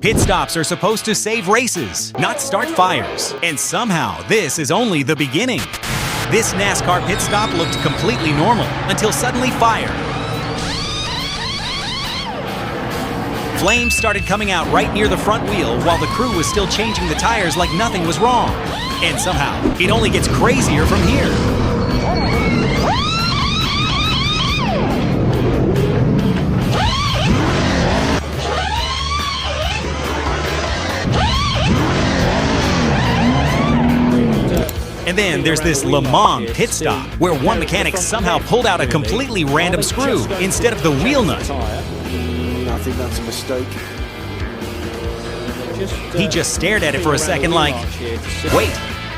Pit stops are supposed to save races, not start fires. And somehow, this is only the beginning. This NASCAR pit stop looked completely normal until suddenly fire. Flames started coming out right near the front wheel while the crew was still changing the tires like nothing was wrong. And somehow, it only gets crazier from here. And then there's this Le Mans pit stop, where one mechanic somehow pulled out a completely random screw instead of the wheel nut. I think that's a mistake. He just stared at it for a second like, wait,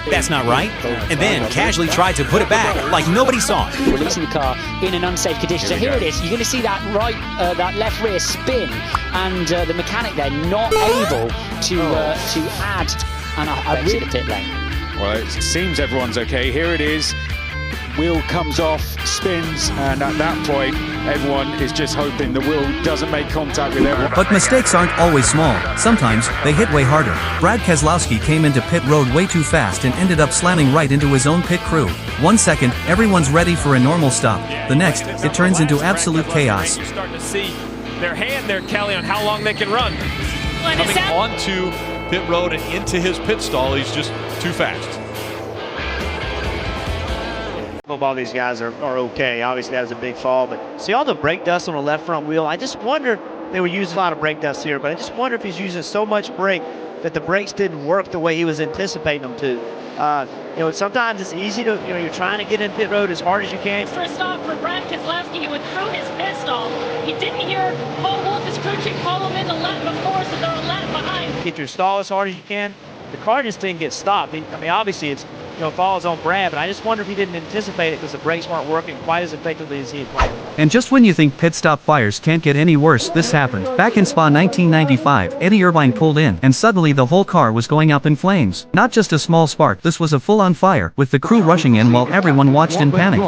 that's not right. And then casually tried to put it back like nobody saw it. Releasing the car in an unsafe condition. So here it is. You're going to see that that left rear spin, and the mechanic there not able to add a really pit lane. Well, it seems everyone's okay. Here it is. Wheel comes off, spins, and at that point, everyone is just hoping the wheel doesn't make contact with everyone. But mistakes aren't always small. Sometimes, they hit way harder. Brad Keselowski came into pit road way too fast and ended up slamming right into his own pit crew. 1 second, everyone's ready for a normal stop. The next, it turns into absolute chaos. You're starting to see their hand there, Kelly, on how long they can run. Coming onto pit road and into his pit stall, he's just too fast. Hope all these guys are okay. Obviously, that was a big fall, but see all the brake dust on the left front wheel. I just wonder, they were using a lot of brake dust here, but I just wonder if he's using so much brake that the brakes didn't work the way he was anticipating them to. Sometimes it's easy to, you're trying to get in pit road as hard as you can. First stop for Brad Keselowski, he went through his pit stall. He didn't hear Paul Wolf, his crew chief, call him in the lap before, so they're a lap behind. Get your stall as hard as you can. The car just didn't get stopped. Obviously it's, falls on Brad, but I just wonder if he didn't anticipate it because the brakes weren't working quite as effectively as he had planned. And just when you think pit stop fires can't get any worse, this happened. Back in Spa 1995, Eddie Irvine pulled in, and suddenly the whole car was going up in flames. Not just a small spark, this was a full-on fire, with the crew rushing in while everyone watched in panic.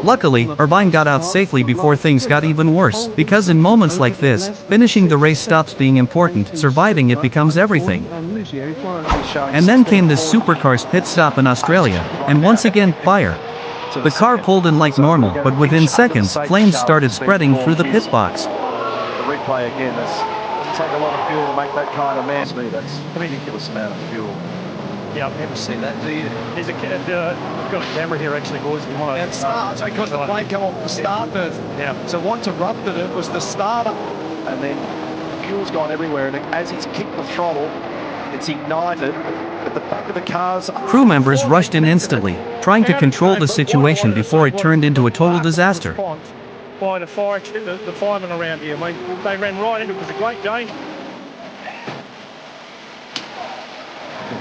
Luckily, Irvine got out safely before things got even worse, because in moments like this, finishing the race stops being important, surviving it becomes everything. And then came this supercar's pit stop in Australia, and once again, fire. The car pulled in like normal, but within seconds, flames started spreading through the pit box. The replay again, that's take a lot of fuel to make that kind of mess. That's a ridiculous amount of fuel. Yeah, I've never seen that, do you? There's a kid, we've got a camera here actually, boys. And starts because the plane come off the start berth. Yeah. So what interrupted it was the starter, and then fuel's gone everywhere, and as he's kicked the throttle, it's ignited, but the back of the cars... Crew members rushed in instantly, trying to control the situation before it turned into a total disaster. By the firemen around here, they ran right into it. It was a great danger.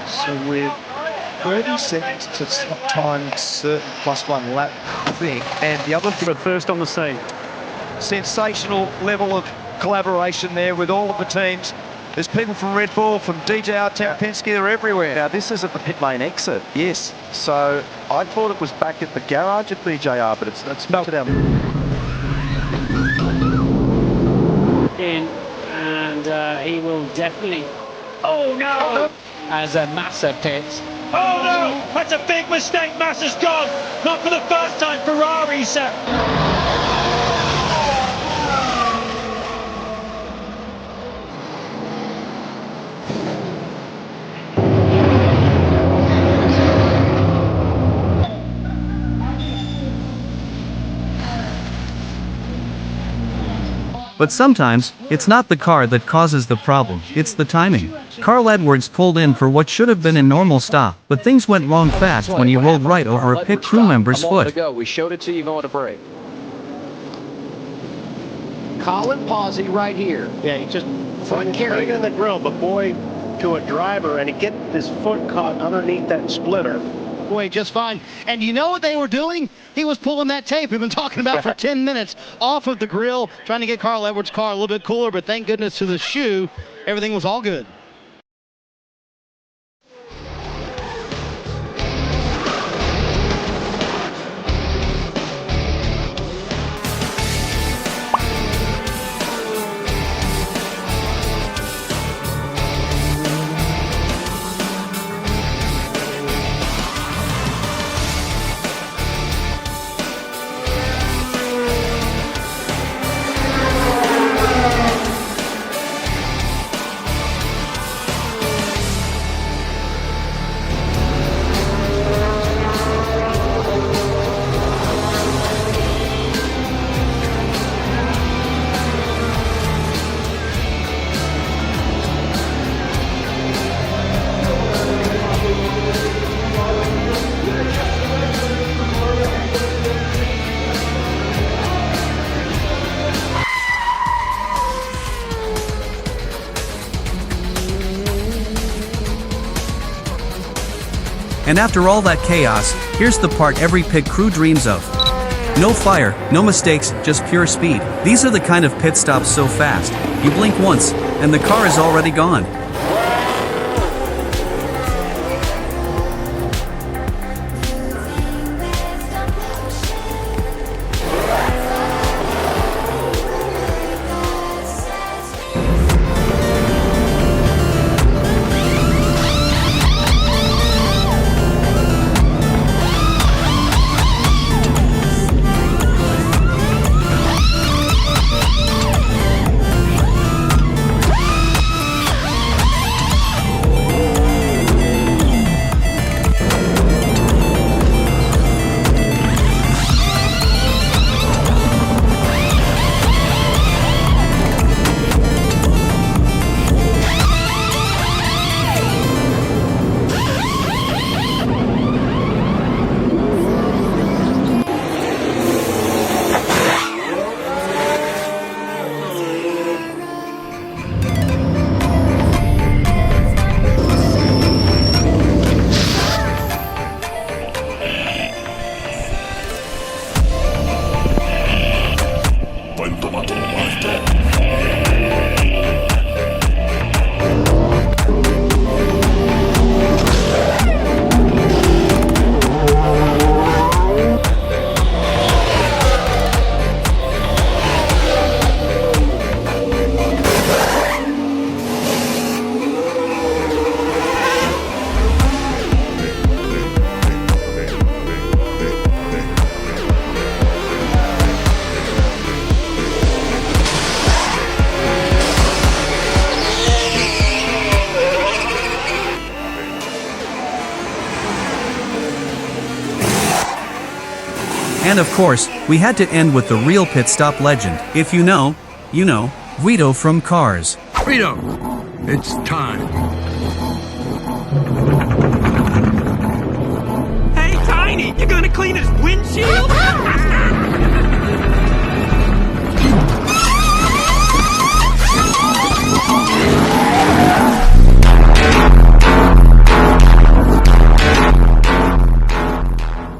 So we're 30 seconds to time certain +1 lap thing, and the other thing... But first on the scene. Sensational level of collaboration there with all of the teams. There's people from Red Bull, from DJR, Penske, they're everywhere. Now this is at the pit lane exit, yes. So I thought it was back at the garage at DJR, but it's not to them. And he will definitely... Oh no! As a Massa pits. Oh no! That's a big mistake. Massa's gone. Not for the first time. Ferrari's. But sometimes, it's not the car that causes the problem, it's the timing. Carl Edwards pulled in for what should have been a normal stop, but things went wrong fast when he rolled right over a pit crew member's foot. We showed it to you going to break. Colin Pawsey right here. Yeah, he just carried in the grill, but boy, to a driver, and he get his foot caught underneath that splitter. Boy, just fine. And you know what they were doing? He was pulling that tape we've been talking about for 10 minutes off of the grill, trying to get Carl Edwards' car a little bit cooler, but thank goodness to the shoe, everything was all good. And after all that chaos, here's the part every pit crew dreams of. No fire, no mistakes, just pure speed. These are the kind of pit stops so fast, you blink once, and the car is already gone. And of course, we had to end with the real pit stop legend. If you know, you know, Guido from Cars. Guido, it's time. Hey, Tiny, you gonna clean his windshield?